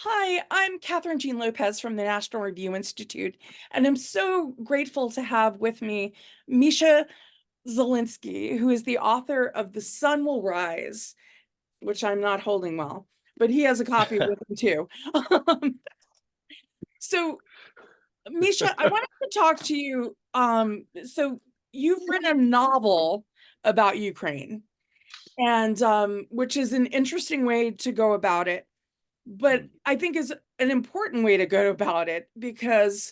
Hi, I'm Kathryn Jean Lopez from the National Review Institute, and I'm so grateful to have with me Misha Zelinsky, who is the author of The Sun Will Rise, which I'm not holding well, but he has a copy with him too. Um, so, Misha, I wanted to talk to you. So you've written a novel about Ukraine, and which is an interesting way to go about it, but I think is an important way to go about it because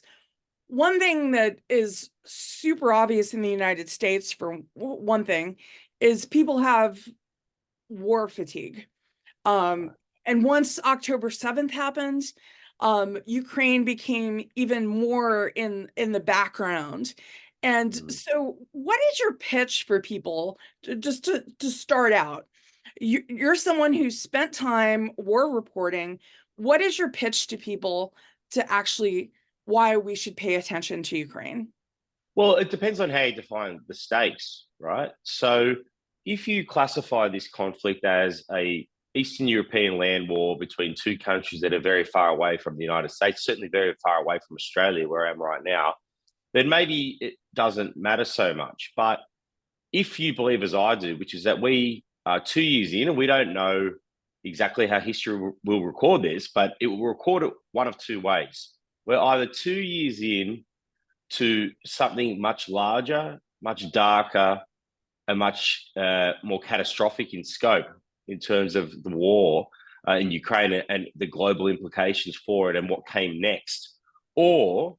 one thing that is super obvious in the United States, for one thing, is people have war fatigue. Um, and once October 7th happened, Ukraine became even more in the background. And Mm. so, what is your pitch for people just to start out? You're someone who spent time war reporting. What is your pitch to people to actually why we should pay attention to Ukraine? Well, it depends on how you define the stakes, right? So, if you classify this conflict as a Eastern European land war between two countries that are very far away from the United States, certainly very far away from Australia, where I am right now, then maybe it doesn't matter so much. But if you believe, as I do, which is that we are 2 years in and we don't know exactly how history will record this, but it will record it one of two ways. We're either 2 years in to something much larger, much darker, and much more catastrophic in scope in terms of the war in Ukraine and the global implications for it and what came next. Or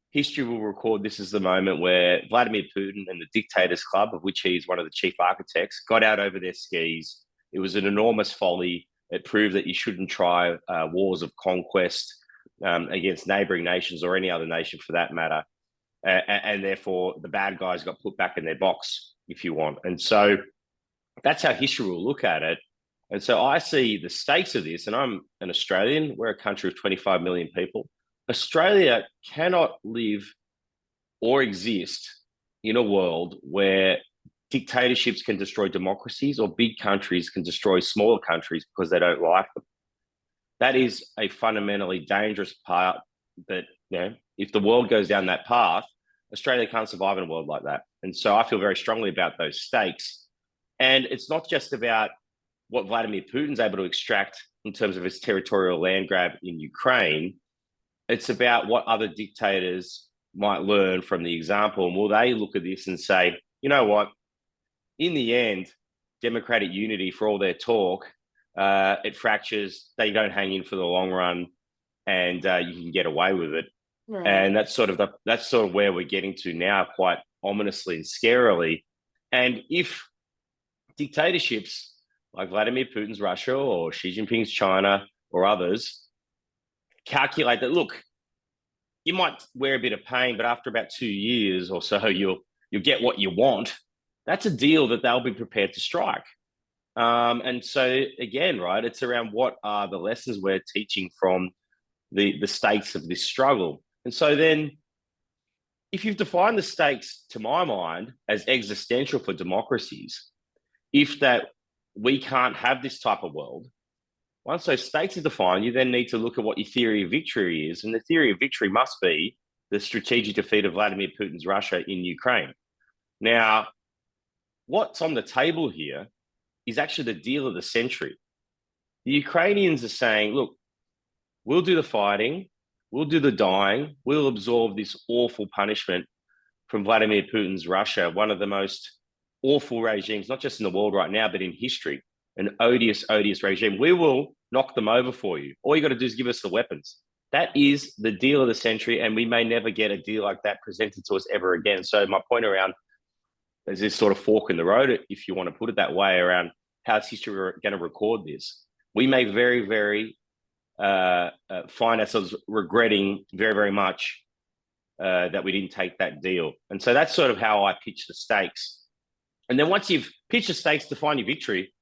history will record this as the moment where Vladimir Putin and the Dictators Club, of which he's one of the chief architects, got out over their skis. It was an enormous folly. It proved that you shouldn't try wars of conquest against neighboring nations or any other nation for that matter. And therefore, the bad guys got put back in their box, if you want. And so that's how history will look at it. And so I see the stakes of this, and I'm an Australian. We're a country of 25 million people. Australia cannot live or exist in a world where dictatorships can destroy democracies or big countries can destroy smaller countries because they don't like them. That is a fundamentally dangerous part that, if the world goes down that path, Australia can't survive in a world like that. And so I feel very strongly about those stakes. And it's not just about what Vladimir Putin's able to extract in terms of his territorial land grab in Ukraine. It's about what other dictators might learn from the example. And will they look at this and say, you know what, in the end, democratic unity, for all their talk, it fractures, they don't hang in for the long run, and you can get away with it. Right. And that's sort of where we're getting to now, quite ominously and scarily. And if dictatorships like Vladimir Putin's Russia or Xi Jinping's China or others calculate that, look, you might wear a bit of pain, but after about 2 years or so, you'll get what you want. That's a deal that they'll be prepared to strike. And so again, right, it's around what are the lessons we're teaching from the stakes of this struggle. And so then, if you've defined the stakes, to my mind, as existential for democracies, if that we can't have this type of world, once those stakes are defined, you then need to look at what your theory of victory is. And the theory of victory must be the strategic defeat of Vladimir Putin's Russia in Ukraine. Now, what's on the table here is actually the deal of the century. The Ukrainians are saying, look, we'll do the fighting, we'll do the dying, we'll absorb this awful punishment from Vladimir Putin's Russia, one of the most awful regimes, not just in the world right now, but in history, an odious, odious regime. We will knock them over for you. All you got to do is give us the weapons. That is the deal of the century, and we may never get a deal like that presented to us ever again. So my point around there's this sort of fork in the road, if you want to put it that way, around how's history going to record this. We may very, very find ourselves regretting very, very much that we didn't take that deal. And so that's sort of how I pitch the stakes. And then once you've pitched the stakes to find your victory,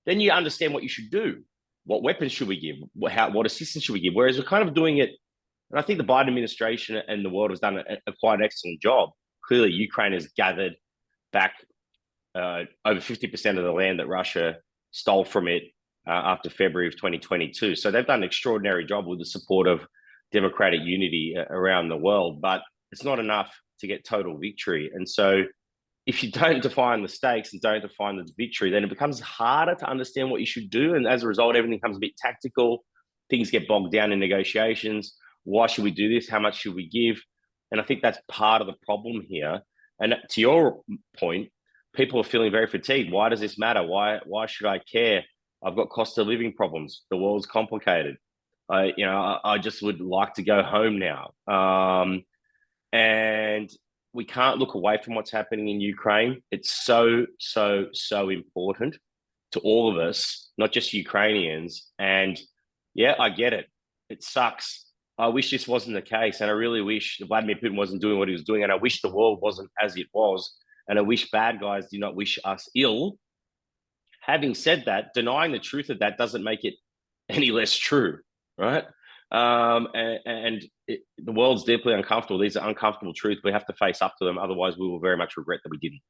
then you understand what you should do. What weapons should we give? What assistance should we give? Whereas we're kind of doing it, and I think the Biden administration and the world has done a quite an excellent job. Clearly, Ukraine has gathered back over 50% of the land that Russia stole from it. after February of 2022. So they've done an extraordinary job with the support of democratic unity around the world, but it's not enough to get total victory. And so if you don't define the stakes and don't define the victory, then it becomes harder to understand what you should do. And as a result, everything becomes a bit tactical. Things get bogged down in negotiations. Why should we do this? How much should we give? And I think that's part of the problem here. And to your point, people are feeling very fatigued. Why does this matter? Why should I care? I've got cost of living problems. The world's complicated. I just would like to go home now. And we can't look away from what's happening in Ukraine. It's so, so, so important to all of us, not just Ukrainians. And yeah, I get it. It sucks. I wish this wasn't the case. And I really wish Vladimir Putin wasn't doing what he was doing. And I wish the world wasn't as it was. And I wish bad guys did not wish us ill. Having said that, denying the truth of that doesn't make it any less true, right? The world's deeply uncomfortable. These are uncomfortable truths. We have to face up to them. Otherwise, we will very much regret that we didn't.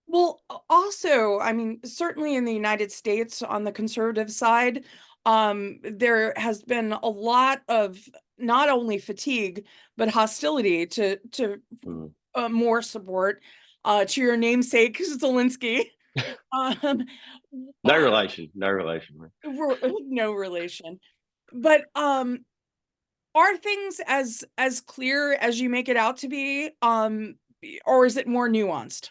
Well, also, I mean, certainly in the United States on the conservative side, there has been a lot of not only fatigue, but hostility to more support to your namesake, Zelensky. Um, No relation. No relation. no relation. But are things as clear as you make it out to be, or is it more nuanced?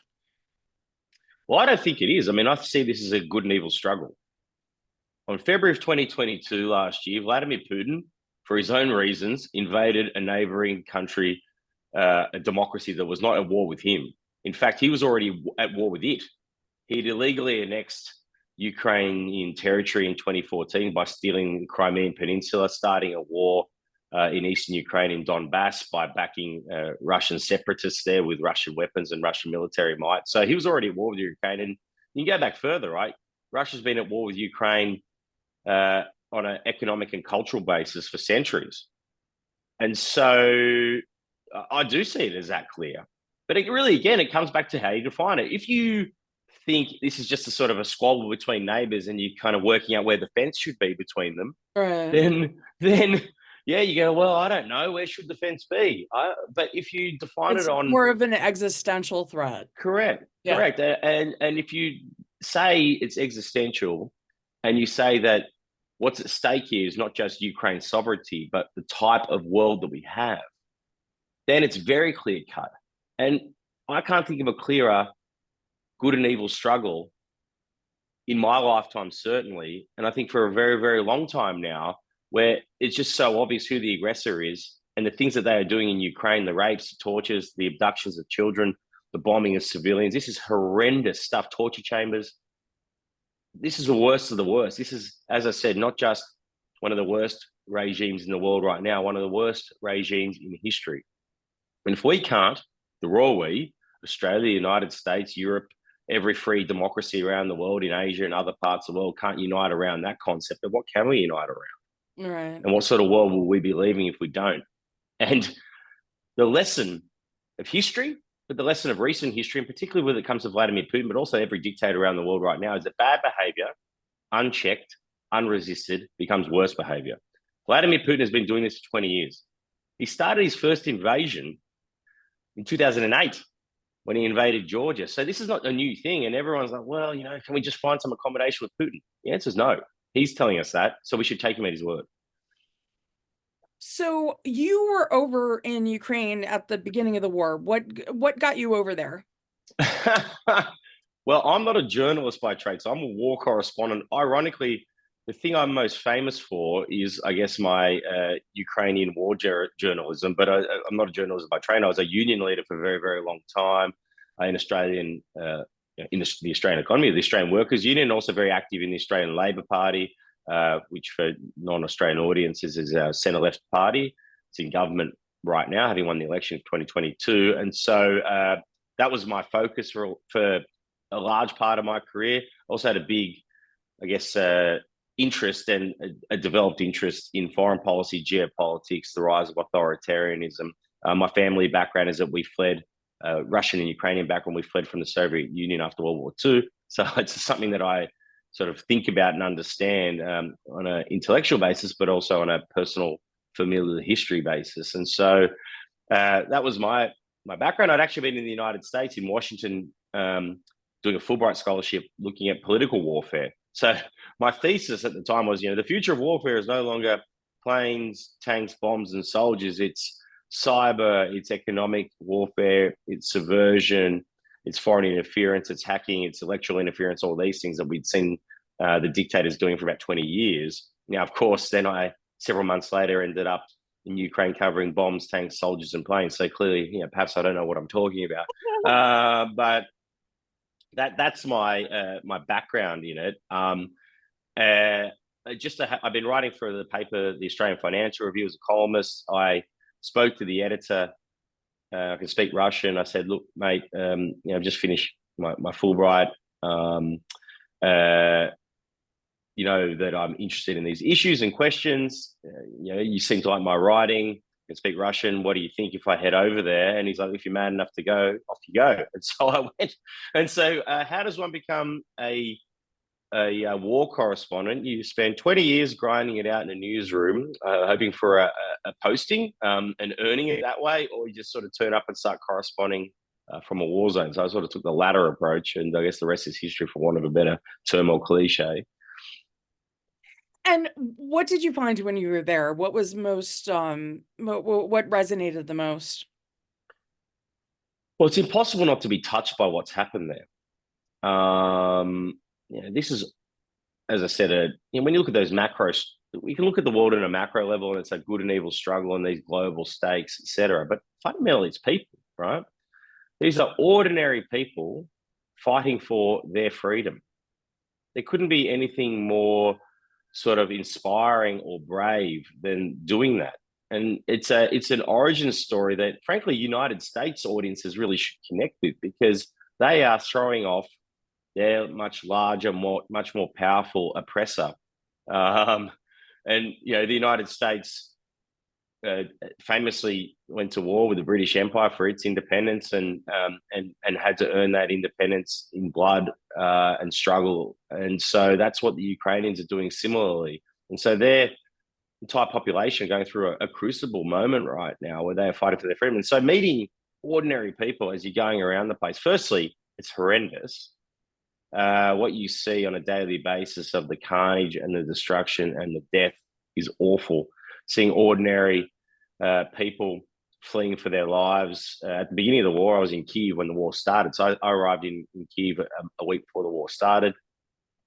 Well, I don't think it is. I mean, I see this as a good and evil struggle. On February of 2022 last year, Vladimir Putin, for his own reasons, invaded a neighboring country, a democracy that was not at war with him. In fact, he was already at war with it. He'd illegally annexed Ukrainian territory in 2014 by stealing the Crimean Peninsula, starting a war in eastern Ukraine in Donbass by backing Russian separatists there with Russian weapons and Russian military might. So he was already at war with Ukraine. And you can go back further, right? Russia's been at war with Ukraine on an economic and cultural basis for centuries. And so I do see it as that clear. But it really, again, it comes back to how you define it. If you think this is just a sort of a squabble between neighbors and you're kind of working out where the fence should be between them, right. then yeah, you go, well, I don't know, where should the fence be? But if you define It's it on more of an existential threat. correct, Yeah. correct, and if you say it's existential, and you say that what's at stake here is not just Ukraine's sovereignty, but the type of world that we have, then it's very clear cut. And I can't think of a clearer good and evil struggle in my lifetime, certainly. And I think for a very, very long time now, where it's just so obvious who the aggressor is and the things that they are doing in Ukraine, the rapes, the tortures, the abductions of children, the bombing of civilians. This is horrendous stuff, torture chambers. This is the worst of the worst. This is, as I said, not just one of the worst regimes in the world right now, one of the worst regimes in history. And if we can't, the royal we, Australia, the United States, Europe, every free democracy around the world, in Asia and other parts of the world, can't unite around that concept, then what can we unite around? Right. And what sort of world will we be leaving if we don't? And the lesson of history, but the lesson of recent history, and particularly when it comes to Vladimir Putin, but also every dictator around the world right now, is that bad behavior, unchecked, unresisted, becomes worse behavior. Vladimir Putin has been doing this for 20 years. He started his first invasion in 2008 when he invaded Georgia. So this is not a new thing. And everyone's like, well, can we just find some accommodation with Putin? The answer is no. He's telling us that. So we should take him at his word. So you were over in Ukraine at the beginning of the war. What got you over there? Well, I'm not a journalist by trade, so I'm a war correspondent. Ironically, the thing I'm most famous for is, I guess, my Ukrainian war journalism. But I'm not a journalist by trade. I was a union leader for a very, very long time in Australian in the Australian economy, the Australian Workers Union, and also very active in the Australian Labor Party, which for non-Australian audiences is a centre-left party. It's in government right now, having won the election of 2022. And so that was my focus for a large part of my career. Also had a big, I guess, interest and a developed interest in foreign policy, geopolitics, the rise of authoritarianism. My family background is that we fled, Russian and Ukrainian background, we fled from the Soviet Union after World War II. So it's something that I sort of think about and understand on an intellectual basis, but also on a personal familial history basis. And so that was my background. I'd actually been in the United States, in Washington, doing a Fulbright scholarship looking at political warfare. So my thesis at the time was, the future of warfare is no longer planes, tanks, bombs, and soldiers. It's cyber, it's economic warfare, it's subversion, it's foreign interference, it's hacking, it's electoral interference, all these things that we'd seen the dictators doing for about 20 years. Now, of course, then I, several months later, ended up in Ukraine covering bombs, tanks, soldiers, and planes. So clearly, perhaps I don't know what I'm talking about. But that's my background in it. I've been writing for the paper, the Australian Financial Review, as a columnist. I spoke to the editor. I can speak Russian. I said, "Look, mate, I've just finished my Fulbright. That I'm interested in these issues and questions. You seem to like my writing. Can speak Russian. What do you think if I head over there?" And he's like, "If you're mad enough to go, off you go." And so I went. And so, how does one become a war correspondent? You spend 20 years grinding it out in a newsroom, hoping for a posting and earning it that way, or you just sort of turn up and start corresponding from a war zone. So I sort of took the latter approach, and I guess the rest is history, for want of a better term or cliche. And what did you find when you were there? What was most what resonated the most? Well, it's impossible not to be touched by what's happened there. This is, as I said, when you look at those macros, we can look at the world on a macro level, and it's a good and evil struggle and these global stakes, etc. But fundamentally, it's people, right? These are ordinary people fighting for their freedom. There couldn't be anything more sort of inspiring or brave than doing that. And it's an origin story that, frankly, United States audiences really should connect with, because they are throwing off their much larger, much more powerful oppressor. And the United States famously went to war with the British Empire for its independence, and had to earn that independence in blood and struggle. And so that's what the Ukrainians are doing similarly. And so their entire population are going through a crucible moment right now, where they are fighting for their freedom. And so meeting ordinary people as you're going around the place, firstly, it's horrendous. What you see on a daily basis of the carnage and the destruction and the death is awful. Seeing ordinary people fleeing for their lives. At the beginning of the war, I was in Kyiv when the war started. So I arrived in Kyiv a week before the war started.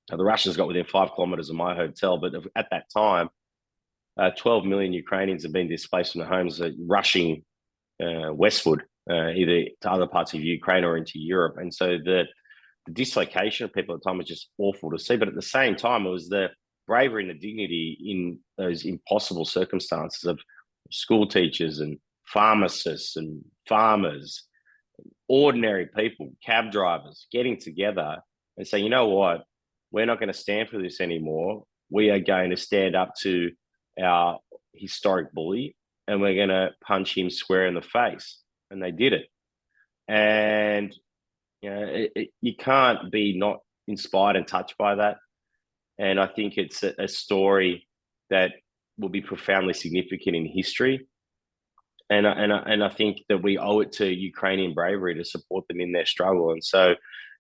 The Russians got within 5 kilometers of my hotel, but at that time, 12 million Ukrainians have been displaced from their homes, rushing westward, either to other parts of Ukraine or into Europe. And so the dislocation of people at the time was just awful to see. But at the same time, it was the bravery and the dignity in those impossible circumstances of school teachers and pharmacists and farmers, ordinary people, cab drivers, getting together and saying, you know what, we're not going to stand for this anymore. We are going to stand up to our historic bully, and we're going to punch him square in the face. And they did it. And you can't be not inspired and touched by that. And I think it's a story that will be profoundly significant in history. And I think that we owe it to Ukrainian bravery to support them in their struggle. And so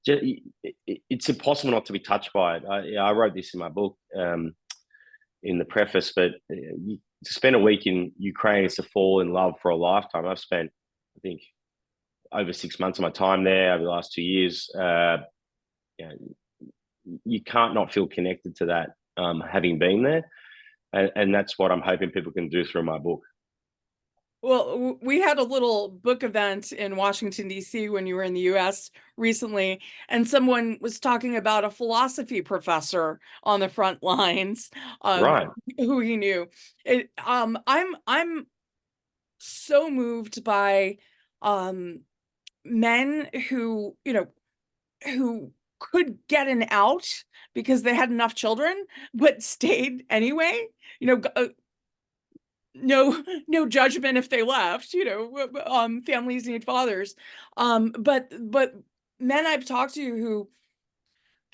it's impossible not to be touched by it. I wrote this in my book in the preface, but to spend a week in Ukraine is to fall in love for a lifetime. I've spent, I think, over 6 months of my time there over the last 2 years. You can't not feel connected to that, having been there. And that's what I'm hoping people can do through my book. Well, we had a little book event in Washington, D.C. when you were in the U.S. recently, and someone was talking about a philosophy professor on the front lines, Right. who he knew. I'm so moved by men who, who could get an out because they had enough children, but stayed anyway. No judgment if they left. Families need fathers. But men I've talked to who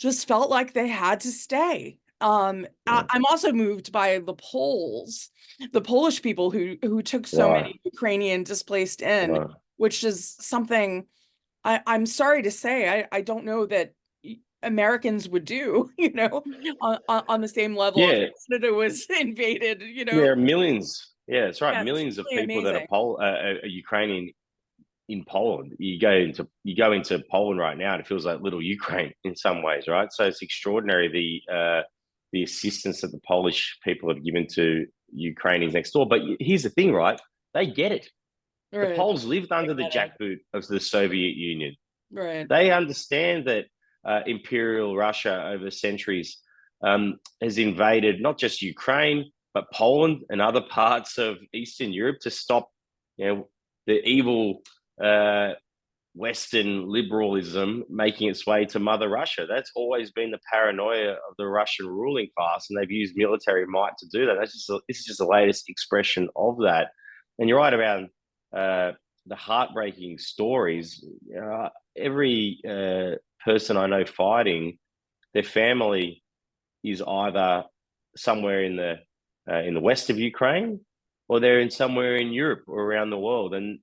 just felt like they had to stay. Yeah. I'm also moved by the Poles, the Polish people who took so Right. many Ukrainian displaced in, Right. which is something I'm sorry to say, I don't know that Americans would do, on the same level if Yeah. Canada was invaded, There are millions. Yeah, that's right. Yeah, it's Millions of really people that are amazing. are Ukrainian in Poland. You go into Poland right now, and it feels like little Ukraine in some ways, right? So it's extraordinary the assistance that the Polish people have given to Ukrainians next door. But here's the thing, right? They get it. The Right. Poles lived I under the get it. jackboot of the Soviet Union. Right. They understand that Imperial Russia over centuries has invaded not just Ukraine but Poland and other parts of Eastern Europe to stop, the evil uh, Western liberalism making its way to Mother Russia. That's always been the paranoia of the Russian ruling class, and they've used military might to do that. This is just the latest expression of that. And you're right around the heartbreaking stories. Every person I know fighting, their family is either somewhere in the west of Ukraine, or they're in somewhere in Europe or around the world. And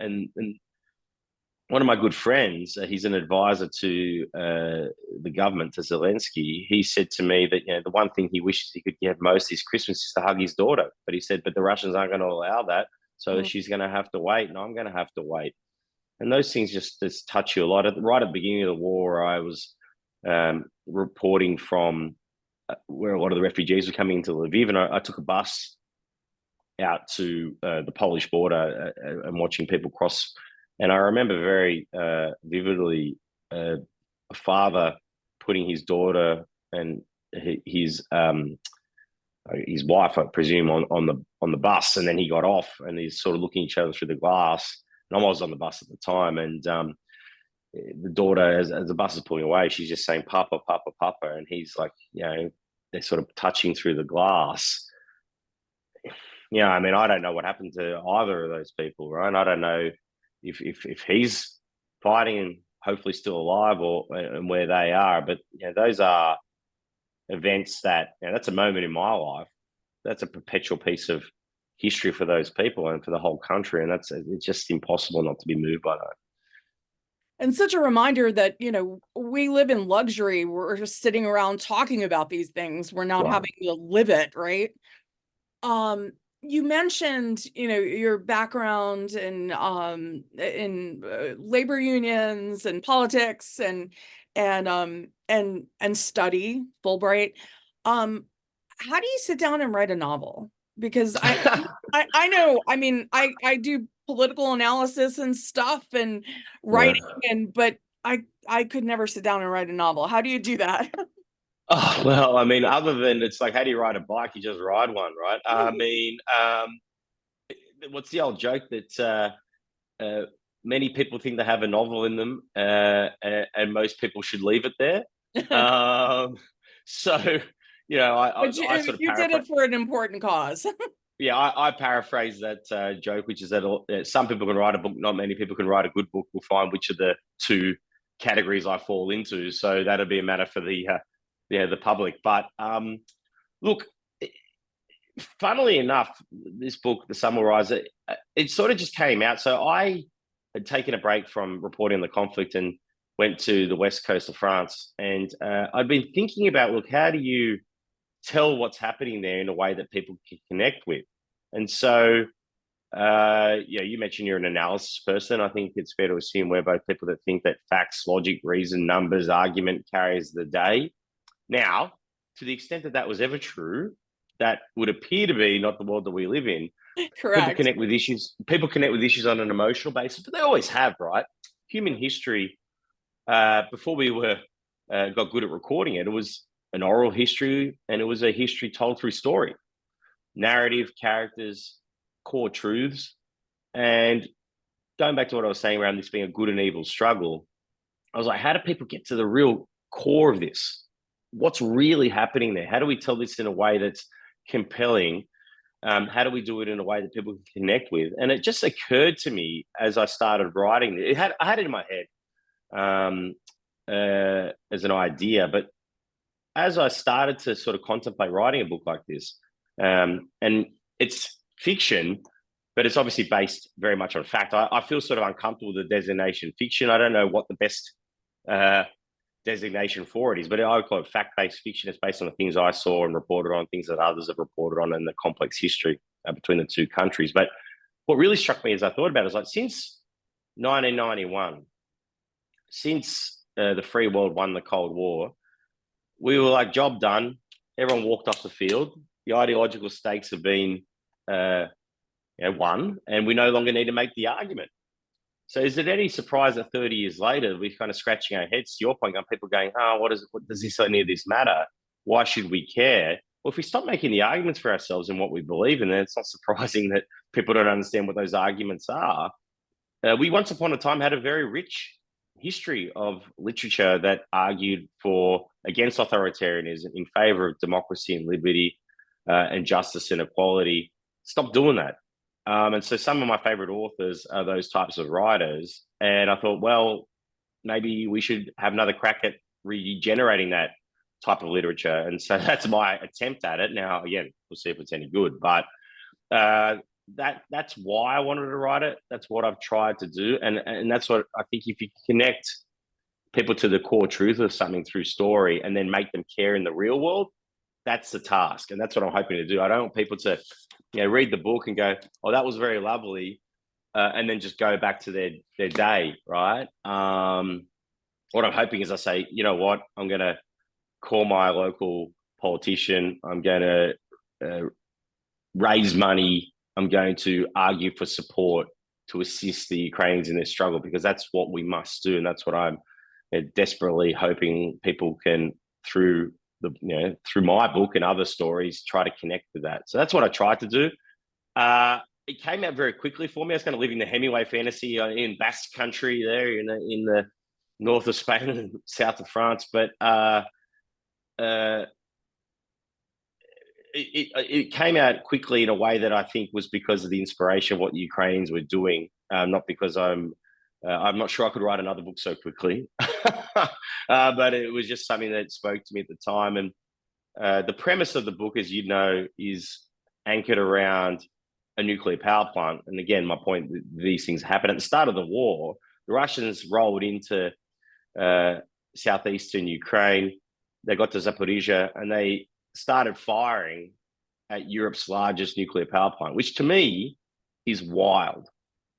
one of my good friends, he's an advisor to the government, to Zelensky. He said to me that the one thing he wishes he could get most this Christmas is to hug his daughter. But he said, but the Russians aren't going to allow that, so Mm. she's going to have to wait, and I'm going to have to wait. And those things just touch you a lot. Right at the beginning of the war, I was reporting from where a lot of the refugees were coming into Lviv, and I took a bus out to the Polish border and watching people cross. And I remember very vividly a father putting his daughter and his wife, I presume, on the bus, and then he got off, and he's sort of looking at each other through the glass. And I was on the bus at the time, and the daughter, as the bus is pulling away, she's just saying "Papa, Papa, Papa," and he's like, they're sort of touching through the glass. Yeah, I mean, I don't know what happened to either of those people, right? I don't know if he's fighting and hopefully still alive, or and where they are. But those are events that that's a moment in my life. That's a perpetual piece of history for those people and for the whole country, and it's just impossible not to be moved by that. And such a reminder that, we live in luxury. We're just sitting around talking about these things. We're not Right. having to live it, right? Um, you mentioned, your background in labor unions and politics and study Fulbright. Um, how do you sit down and write a novel? Because I know, I mean, I do political analysis and stuff and Yeah. writing but I could never sit down and write a novel. How do you do that? Oh, well, I mean, other than it's like, how do you ride a bike? You just ride one, right? I mean, what's the old joke that many people think they have a novel in them, and most people should leave it there. Um, so, But I sort of you did paraphrase. it for an important cause. Yeah, I paraphrase that joke, which is that some people can write a book, not many people can write a good book. We'll find which of the two categories I fall into. So that'll be a matter for the public. But look, funnily enough, this book, The Sun Will Rise, it sort of just came out. So I had taken a break from reporting on the conflict and went to the west coast of France, and I'd been thinking about, look, how do you tell what's happening there in a way that people can connect with? And so, you mentioned you're an analysis person. I think it's fair to assume we're both people that think that facts, logic, reason, numbers, argument carries the day. Now, to the extent that that was ever true, that would appear to be not the world that we live in. People Correct. connect with issues. People connect with issues on an emotional basis, but they always have, right? Human history, before we were got good at recording it, it was an oral history, and it was a history told through story, narrative, characters, core truths. And going back to what I was saying around this being a good and evil struggle, I was like, how do people get to the real core of this? What's really happening there? How do we tell this in a way that's compelling? How do we do it in a way that people can connect with? And it just occurred to me as I started writing. I had it in my head as an idea, but as I started to sort of contemplate writing a book like this, and it's fiction, but it's obviously based very much on fact. I feel sort of uncomfortable with the designation fiction. I don't know what the best designation for it is, but I would call it fact-based fiction. It's based on the things I saw and reported on, things that others have reported on, and the complex history between the two countries. But what really struck me as I thought about it is, like, since 1991, since the free world won the Cold War, we were like, job done. Everyone walked off the field. The ideological stakes have been won, and we no longer need to make the argument. So is it any surprise that 30 years later, we're kind of scratching our heads, to your point, and people going, oh, what does any of this matter? Why should we care? Well, if we stop making the arguments for ourselves and what we believe in, then it's not surprising that people don't understand what those arguments are. We once upon a time had a very rich history of literature that argued against authoritarianism, in favor of democracy and liberty and justice and equality. Stop doing that. And so some of my favorite authors are those types of writers. And I thought, well, maybe we should have another crack at regenerating that type of literature. And so that's my attempt at it. Now, again, we'll see if it's any good. But that's why I wanted to write it. That's what I've tried to do. And that's what I think, if you connect people to the core truth of something through story and then make them care in the real world, that's the task. And that's what I'm hoping to do. I don't want people to read the book and go, oh, that was very lovely, and then just go back to their day, right? What I'm hoping is I say, you know what, I'm going to call my local politician. I'm going to raise money. I'm going to argue for support to assist the Ukrainians in their struggle, because that's what we must do. And that's what I'm desperately hoping people can, through my book and other stories, try to connect with that. So that's what I tried to do. It came out very quickly for me. I was kind of living the Hemingway fantasy in Basque country there in the north of Spain and south of France. But it came out quickly in a way that I think was because of the inspiration of what the Ukrainians were doing, not because I'm not sure I could write another book so quickly. But it was just something that spoke to me at the time. And the premise of the book, as you know, is anchored around a nuclear power plant. And again, my point, these things happen. At the start of the war, the Russians rolled into southeastern Ukraine. They got to Zaporizhia and they started firing at Europe's largest nuclear power plant, which to me is wild.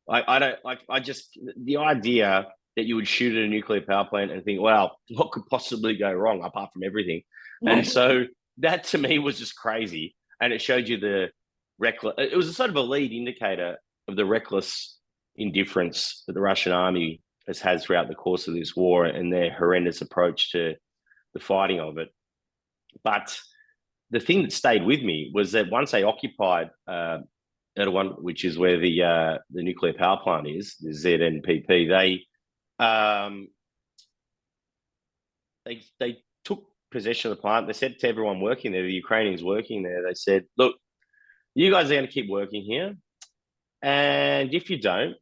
The idea that you would shoot at a nuclear power plant and think, well, what could possibly go wrong apart from everything? And so that to me was just crazy. And it showed you it was a sort of a lead indicator of the reckless indifference that the Russian army has had throughout the course of this war and their horrendous approach to the fighting of it. But the thing that stayed with me was that once they occupied Erdogan, which is where the nuclear power plant is, the ZNPP, they took possession of the plant. They said to everyone working there, the Ukrainians working there, they said, look, you guys are going to keep working here. And if you don't,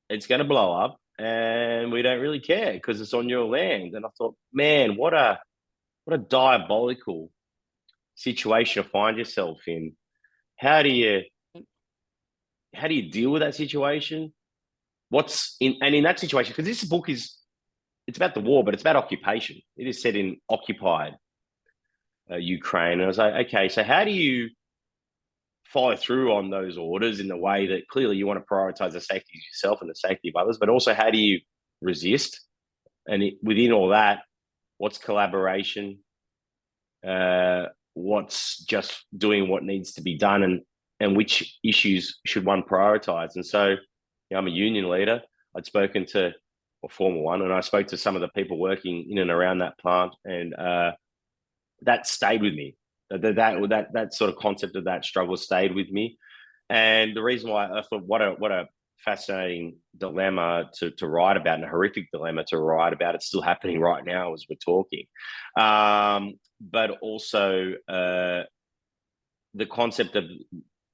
it's going to blow up and we don't really care because it's on your land. And I thought, man, what a diabolical situation to find yourself in. How do you deal with that situation? In that situation, because this book it's about the war, but it's about occupation. It is set in occupied Ukraine. And I was like, okay, so how do you follow through on those orders in the way that clearly you want to prioritize the safety of yourself and the safety of others, but also how do you resist? And within all that, what's collaboration? What's just doing what needs to be done, and which issues should one prioritize? And so, I'm a union leader. I'd spoken to a former one, and I spoke to some of the people working in and around that plant, and that stayed with me. That sort of concept of that struggle stayed with me. And the reason why I thought, what a fascinating dilemma to write about, and a horrific dilemma to write about. It's still happening right now as we're talking. But also the concept of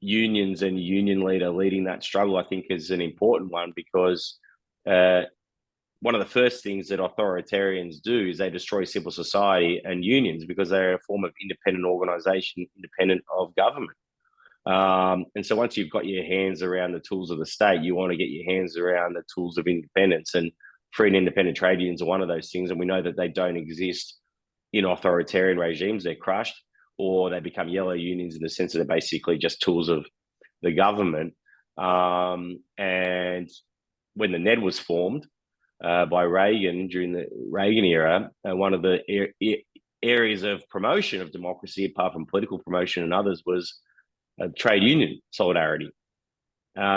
unions and union leader leading that struggle, I think, is an important one, because one of the first things that authoritarians do is they destroy civil society and unions because they're a form of independent organization, independent of government. And so once you've got your hands around the tools of the state, you want to get your hands around the tools of independence. And free and independent trade unions are one of those things. And we know that they don't exist in authoritarian regimes. They're crushed, or they become yellow unions in the sense that they're basically just tools of the government. And when the NED was formed by Reagan during the Reagan era, one of the areas of promotion of democracy, apart from political promotion and others, was trade union solidarity,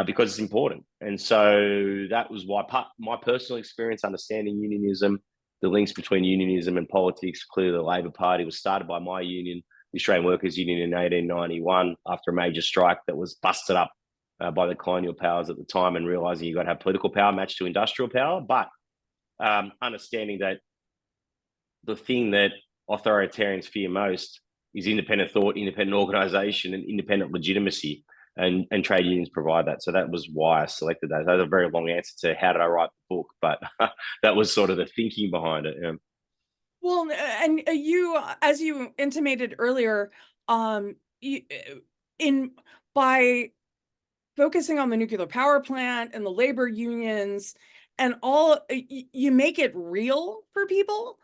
because it's important. And so that was why my personal experience understanding unionism, the links between unionism and politics. Clearly, the Labor Party was started by my union, the Australian Workers' Union, in 1891 after a major strike that was busted up by the colonial powers at the time, and realizing you got to have political power matched to industrial power, but understanding that the thing that authoritarians fear most is independent thought, independent organization, and independent legitimacy. And trade unions provide that. So that was why I selected that. That was a very long answer to how did I write the book, but that was sort of the thinking behind it. Yeah. Well, and you, as you intimated earlier, you, in by focusing on the nuclear power plant and the labor unions and all, you make it real for people,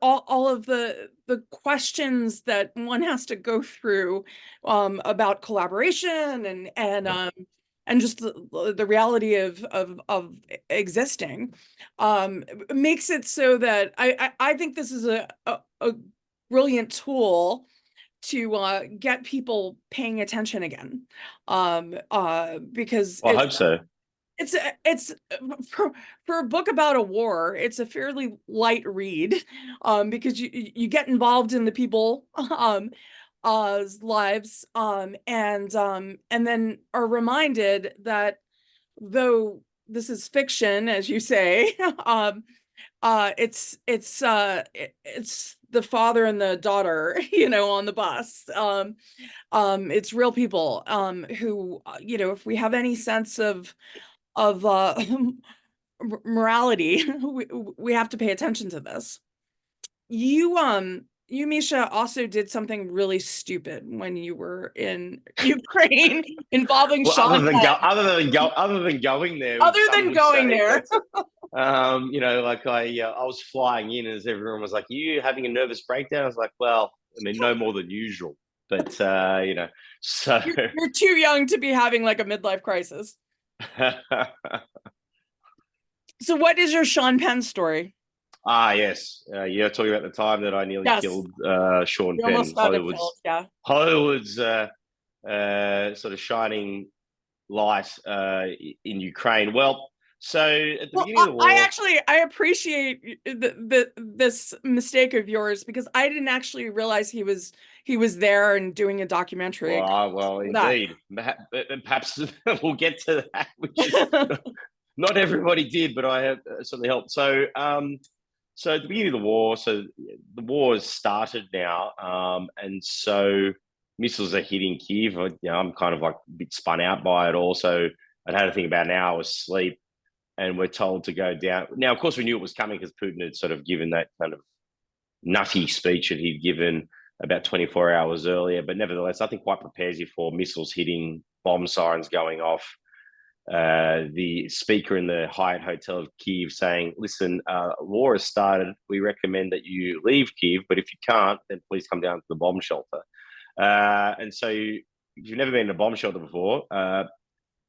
all of the questions that one has to go through about collaboration and just the reality of existing, makes it so that I think this is a brilliant tool to get people paying attention again, because I hope so. it's for a book about a war, it's a fairly light read, because you get involved in the people lives, and then are reminded that though this is fiction, as you say, it's the father and the daughter, on the bus. It's real people, who, if we have any sense of morality, we have to pay attention to this. You, Misha, also did something really stupid when you were in Ukraine involving Well, Sean Penn. other than going there, Other which some than would going say there. that like I was flying in, as everyone was like, "Are you having a nervous breakdown?" I was like, "Well, I mean, no more than usual." But so You're too young to be having like a midlife crisis. So what is your Sean Penn story? Yes, you're talking about the time that I nearly Yes, killed Sean you Penn, almost got it killed. Yeah. Hollywood's sort of shining light in Ukraine. Well, so at the Well, beginning of the war, I appreciate this mistake of yours, because I didn't actually realize he was there and doing a documentary. well, That. indeed, perhaps we'll get to that, which is not everybody did, but I have certainly helped. So, so at the beginning of the war, so the war has started now, and so missiles are hitting Kiev. I'm kind of like a bit spun out by it. Also, I'd had to think about an hour's sleep, and we're told to go down. Now, of course, we knew it was coming because Putin had sort of given that kind of nutty speech that he'd given about 24 hours earlier. But nevertheless, nothing quite prepares you for missiles hitting, bomb sirens going off. The speaker in the Hyatt Hotel of Kiev saying, "Listen, war has started. We recommend that you leave Kiev, but if you can't, then please come down to the bomb shelter." And so, if you've never been in a bomb shelter before,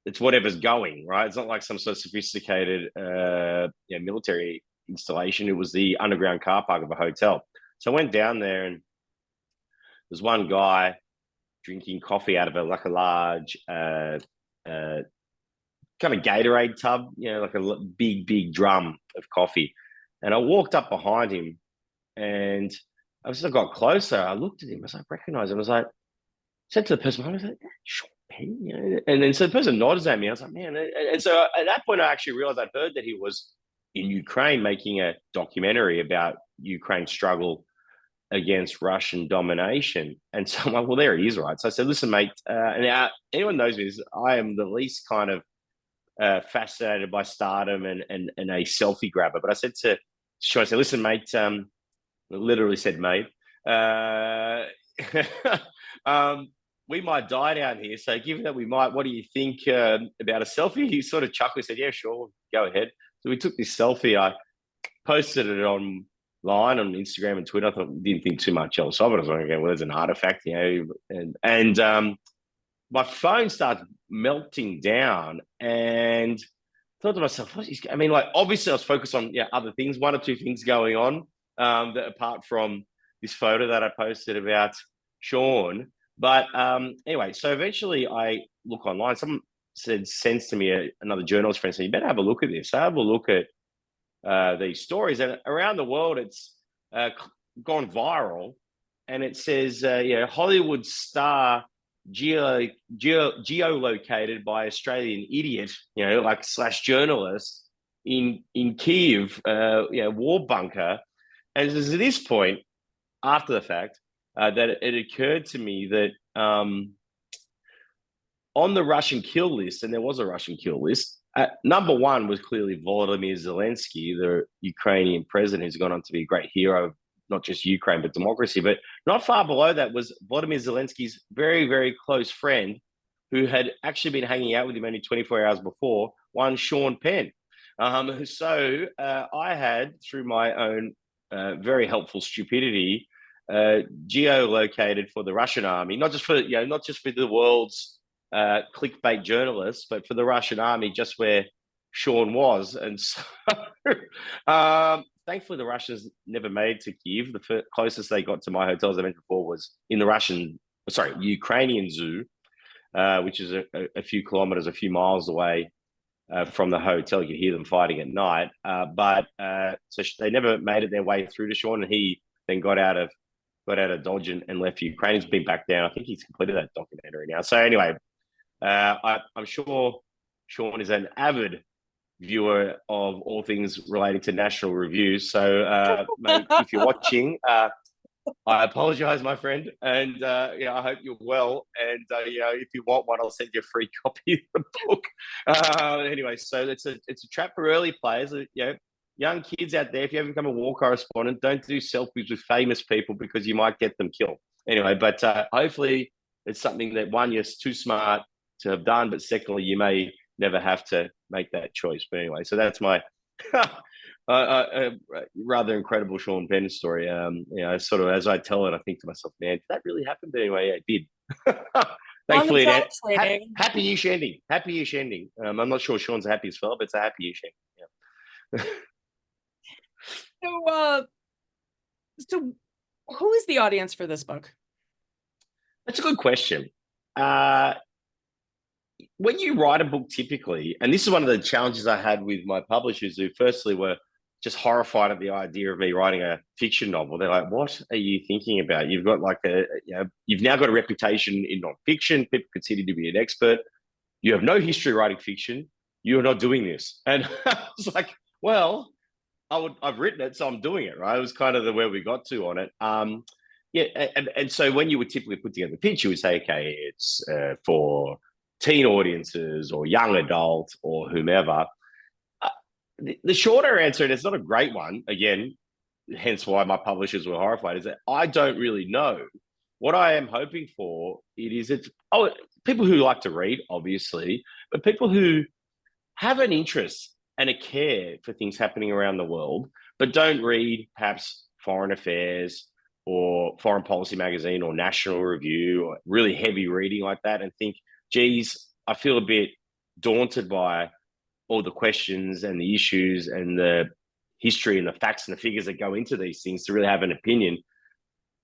it's whatever's going, right? It's not like some sort of sophisticated military installation. It was the underground car park of a hotel. So I went down there, and there's one guy drinking coffee out of a large kind of Gatorade tub, like a big drum of coffee. And I walked up behind him, and I just got closer. I looked at him. I was like, recognize him. I was like, said to the person, I was like, Sean Penn, and then so the person nods at me. I was like, man. And so at that point, I actually realized I'd heard that he was in Ukraine making a documentary about Ukraine's struggle against Russian domination. And so I'm like, well, there he is, right? So I said, listen, mate, and anyone knows me, I am the least kind of fascinated by stardom and a selfie grabber. But I said to Sean, I said, listen, mate, literally said, mate, we might die down here. So given that we might, what do you think about a selfie? He sort of chuckled, said, yeah, sure, go ahead. So we took this selfie. I posted it online on Instagram and Twitter. I thought, didn't think too much else of it. I was like, okay, well, there's an artifact, and my phone starts melting down, and thought to myself, I mean, like, obviously I was focused on other things, one or two things going on that apart from this photo that I posted about Sean. But anyway, so eventually I look online. Someone sends to me another journalist friend, said, you better have a look at this. I have a look at these stories, and around the world it's gone viral, and it says Hollywood star geolocated by Australian idiot, like / journalist in Kiev, war bunker. And it was at this point, after the fact, that it occurred to me that on the Russian kill list, and there was a Russian kill list, number one was clearly Volodymyr Zelensky, the Ukrainian president, who's gone on to be a great hero of not just Ukraine, but democracy. But not far below that was Volodymyr Zelensky's very, very close friend, who had actually been hanging out with him only 24 hours before, one Sean Penn. So I had, through my own very helpful stupidity, geolocated for the Russian army, not just for the world's clickbait journalists, but for the Russian army, just where Sean was. And so thankfully the Russians never made to Kiev. The closest they got to my hotel, as I mentioned before, was in the Ukrainian zoo, which is a few kilometers, a few miles away from the hotel. You could hear them fighting at night. So they never made it their way through to Sean, and he then got out of Dodge and left Ukraine. He's been back down. I think he's completed that documentary now. So anyway, I'm sure Sean is an avid viewer of all things relating to National Review. So, mate, if you're watching, I apologize, my friend, and I hope you're well. And if you want one, I'll send you a free copy of the book. Anyway, so it's a trap for early players. Young kids out there, if you ever become a war correspondent, don't do selfies with famous people because you might get them killed. Anyway, but hopefully it's something that, one, you're too smart to have done, but secondly, you may never have to make that choice. But anyway, so that's my rather incredible Sean Penn story. Sort of as I tell it, I think to myself, man, did that really happen? But anyway, it did. Thankfully, happy-ish ending. Happy-ish ending. I'm not sure Sean's the happiest fella, but it's a happy-ish ending. Yeah. So who is the audience for this book? That's a good question. When you write a book, typically, and this is one of the challenges I had with my publishers, who firstly were just horrified at the idea of me writing a fiction novel. They're like, "What are you thinking about? You've got you've now got a reputation in nonfiction. People consider you to be an expert. You have no history writing fiction. You're not doing this." And I was like, "Well, I've written it, so I'm doing it." Right? It was kind of where we got to on it. And so when you would typically put together the pitch, you would say, "Okay, it's for teen audiences or young adult or whomever." The shorter answer, and it's not a great one, again, hence why my publishers were horrified, is that I don't really know. What I am hoping for it's people who like to read, obviously, but people who have an interest and a care for things happening around the world, but don't read perhaps Foreign Affairs or Foreign Policy Magazine or National Review or really heavy reading like that, and think, geez, I feel a bit daunted by all the questions and the issues and the history and the facts and the figures that go into these things to really have an opinion.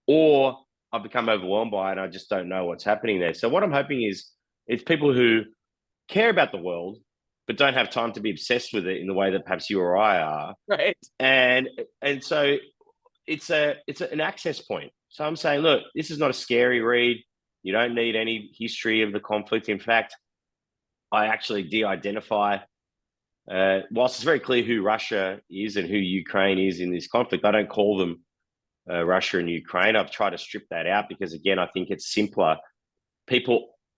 Or I've become overwhelmed by it and I just don't know what's happening there. So what I'm hoping is it's people who care about the world, but don't have time to be obsessed with it in the way that perhaps you or I are. Right. And so it's an access point. So I'm saying, look, this is not a scary read. You don't need any history of the conflict. In fact, I actually de-identify, whilst it's very clear who Russia is and who Ukraine is in this conflict, I don't call them Russia and Ukraine. I've tried to strip that out because, again, I think it's simpler. It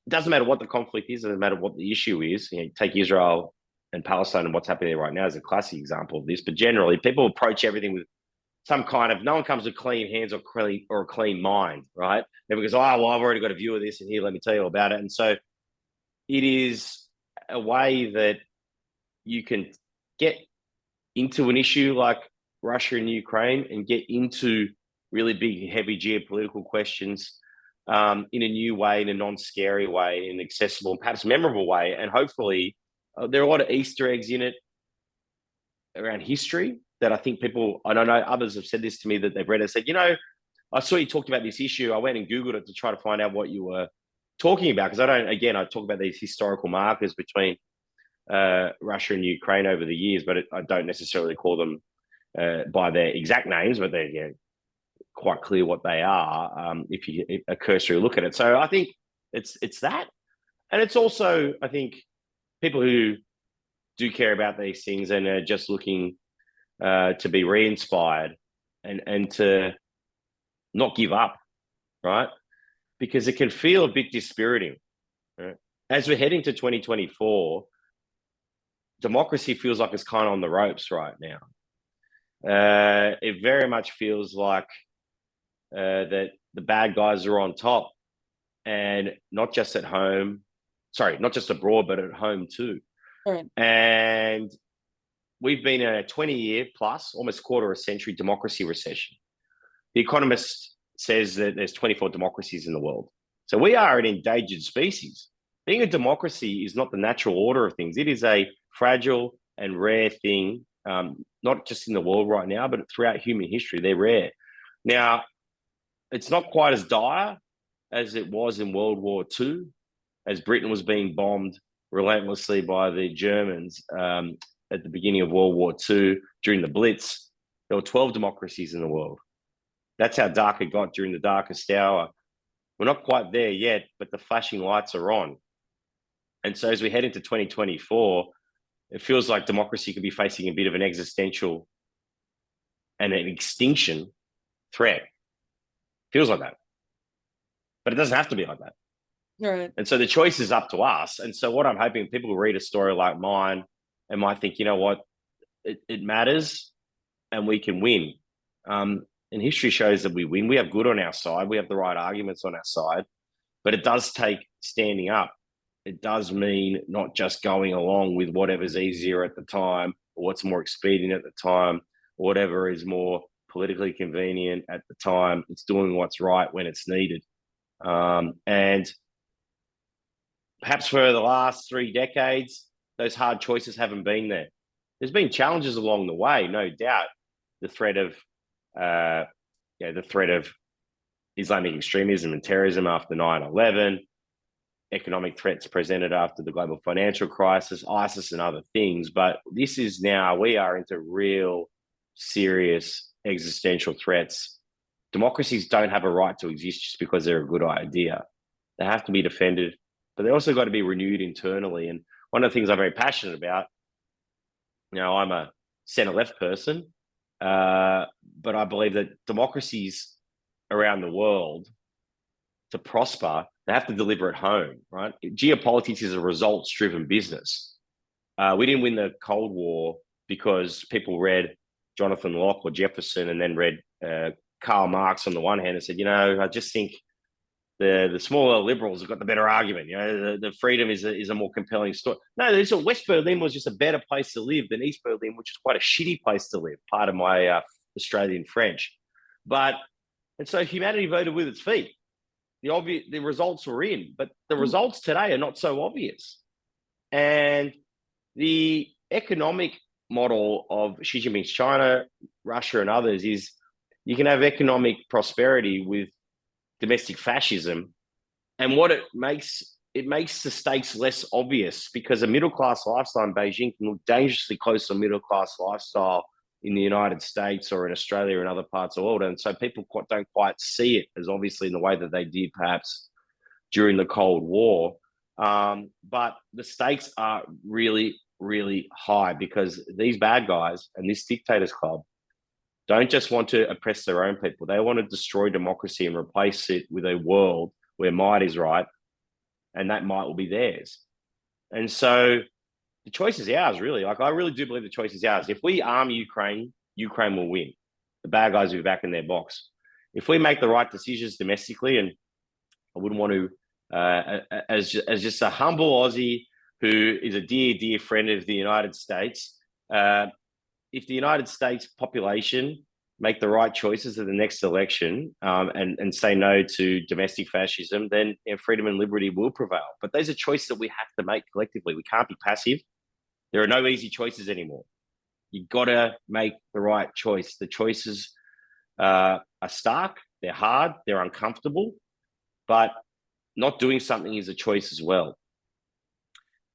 doesn't matter what the conflict is, it doesn't matter what the issue is. Take Israel and Palestine and what's happening there right now is a classic example of this. But generally, people approach everything with some kind of, no one comes with clean hands or a clean mind, right? Everyone goes, oh, well, I've already got a view of this, and here, let me tell you about it. And so it is a way that you can get into an issue like Russia and Ukraine and get into really big, heavy geopolitical questions in a new way, in a non-scary way, in an accessible and perhaps memorable way. And hopefully there are a lot of Easter eggs in it around history that I think people, I don't know, others have said this to me that they've read and said, I saw you talked about this issue. I went and Googled it to try to find out what you were talking about. Because I talk about these historical markers between Russia and Ukraine over the years, but I don't necessarily call them by their exact names, but they're quite clear what they are if you a cursory look at it. So I think it's that. And it's also, I think, people who do care about these things and are just looking to be re-inspired and to not give up, right? Because it can feel a bit dispiriting. Right? As we're heading to 2024, democracy feels like it's kind of on the ropes right now. It very much feels like that the bad guys are on top, and not just at home, not just abroad, but at home too. Right. And we've been in a 20-year plus, almost quarter of a century democracy recession. The Economist says that there's 24 democracies in the world. So we are an endangered species. Being a democracy is not the natural order of things. It is a fragile and rare thing, not just in the world right now, but throughout human history. They're rare. Now, it's not quite as dire as it was in World War II, as Britain was being bombed relentlessly by the Germans at the beginning of World War II. During the Blitz, there were 12 democracies in the world. That's how dark it got during the darkest hour. We're not quite there yet, but the flashing lights are on. And so as we head into 2024, it feels like democracy could be facing a bit of an existential and an extinction threat. Feels like that. But it doesn't have to be like that. Right. And so the choice is up to us. And so what I'm hoping, people will read a story like mine and might think, you know what, it matters and we can win. And history shows that we win. We have good on our side. We have the right arguments on our side. But it does take standing up. It does mean not just going along with whatever's easier at the time or what's more expedient at the time, or whatever is more politically convenient at the time. It's doing what's right when it's needed. And perhaps for the last 3 decades, those hard choices haven't been there. There's been challenges along the way, no doubt. The threat of Islamic extremism and terrorism after 9/11, economic threats presented after the global financial crisis, ISIS and other things. But this is now, we are into real serious existential threats. Democracies don't have a right to exist just because they're a good idea. They have to be defended, but they also got to be renewed internally. And one of the things I'm very passionate about, I'm a centre-left person, but I believe that democracies around the world, to prosper, they have to deliver at home, right? Geopolitics is a results-driven business. We didn't win the Cold War because people read Jonathan Locke or Jefferson and then read Karl Marx on the one hand and said, I just think the smaller liberals have got the better argument. The freedom is a more compelling story. No, West Berlin was just a better place to live than East Berlin, which is quite a shitty place to live. Part of my Australian French, and so humanity voted with its feet. The results were in, but the results today are not so obvious. And the economic model of Xi Jinping's China, Russia, and others is you can have economic prosperity with domestic fascism, and what it makes the stakes less obvious, because a middle class lifestyle in Beijing can look dangerously close to a middle class lifestyle in the United States or in Australia and other parts of the world. And so people don't quite see it as obviously in the way that they did perhaps during the Cold War. But the stakes are really, really high, because these bad guys and this dictators club don't just want to oppress their own people. They want to destroy democracy and replace it with a world where might is right, and that might will be theirs. And so the choice is ours, really. Like, I really do believe the choice is ours. If we arm Ukraine, Ukraine will win. The bad guys will be back in their box. If we make the right decisions domestically, and I wouldn't want to, as just a humble Aussie who is a dear, dear friend of the United States, if the United States population make the right choices at the next election, and say no to domestic fascism, then freedom and liberty will prevail. But those are choices that we have to make collectively. We can't be passive. There are no easy choices anymore. You've got to make the right choice. The choices are stark, they're hard, they're uncomfortable, but not doing something is a choice as well.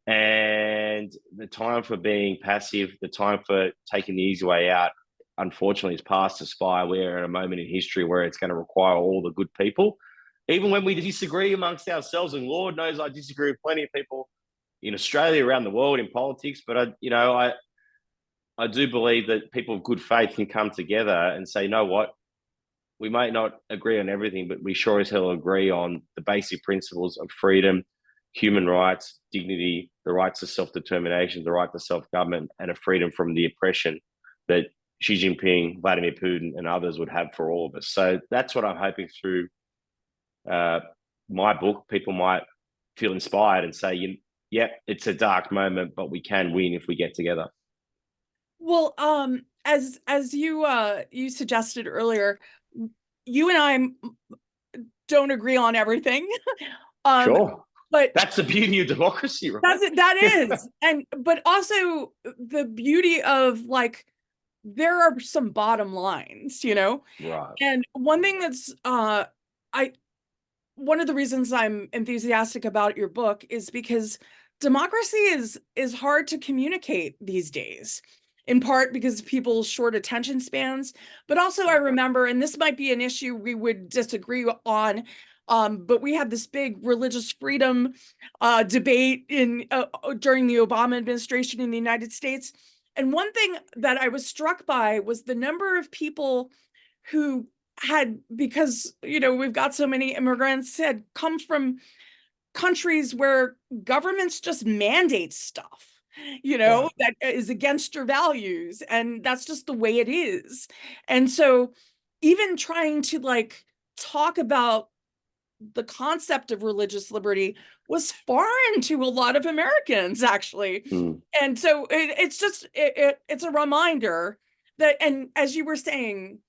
And the time for being passive, the time for taking the easy way out, unfortunately, is past us by. We're at a moment in history where it's going to require all the good people, even when we disagree amongst ourselves. And Lord knows I disagree with plenty of people in Australia, around the world, in politics. But I do believe that people of good faith can come together and say, you know what, we might not agree on everything, but we sure as hell agree on the basic principles of freedom, human rights, dignity, the rights to self-determination, the right to self-government, and a freedom from the oppression that Xi Jinping, Vladimir Putin, and others would have for all of us. So that's what I'm hoping through my book. People might feel inspired and say, yeah, it's a dark moment, but we can win if we get together. Well, as you suggested earlier, you and I don't agree on everything. Sure. But that's the beauty of democracy, right? That is. But also the beauty of, like, there are some bottom lines, Right. And one thing that's one of the reasons I'm enthusiastic about your book is because democracy is hard to communicate these days, in part because of people's short attention spans. But also, I remember, and this might be an issue we would disagree on, but we had this big religious freedom debate during the Obama administration in the United States. And one thing that I was struck by was the number of people who had, because we've got so many immigrants, had come from countries where governments just mandate stuff, Right. that is against your values, and that's just the way it is. And so even trying to, like, talk about the concept of religious liberty was foreign to a lot of Americans, actually. And so it's a reminder that, and as you were saying,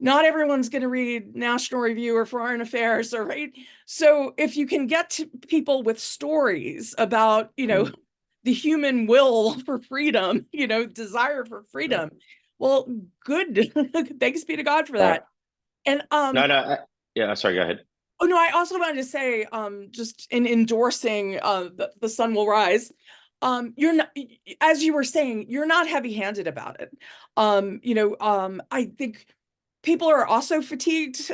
not everyone's going to read National Review or Foreign Affairs, or right. So if you can get to people with stories about, the human will for freedom, desire for freedom, well, good. Thanks be to God for that. And yeah, sorry, go ahead. Oh no, I also wanted to say, just in endorsing the sun will rise. You're not, as you were saying, you're not heavy-handed about it. I think people are also fatigued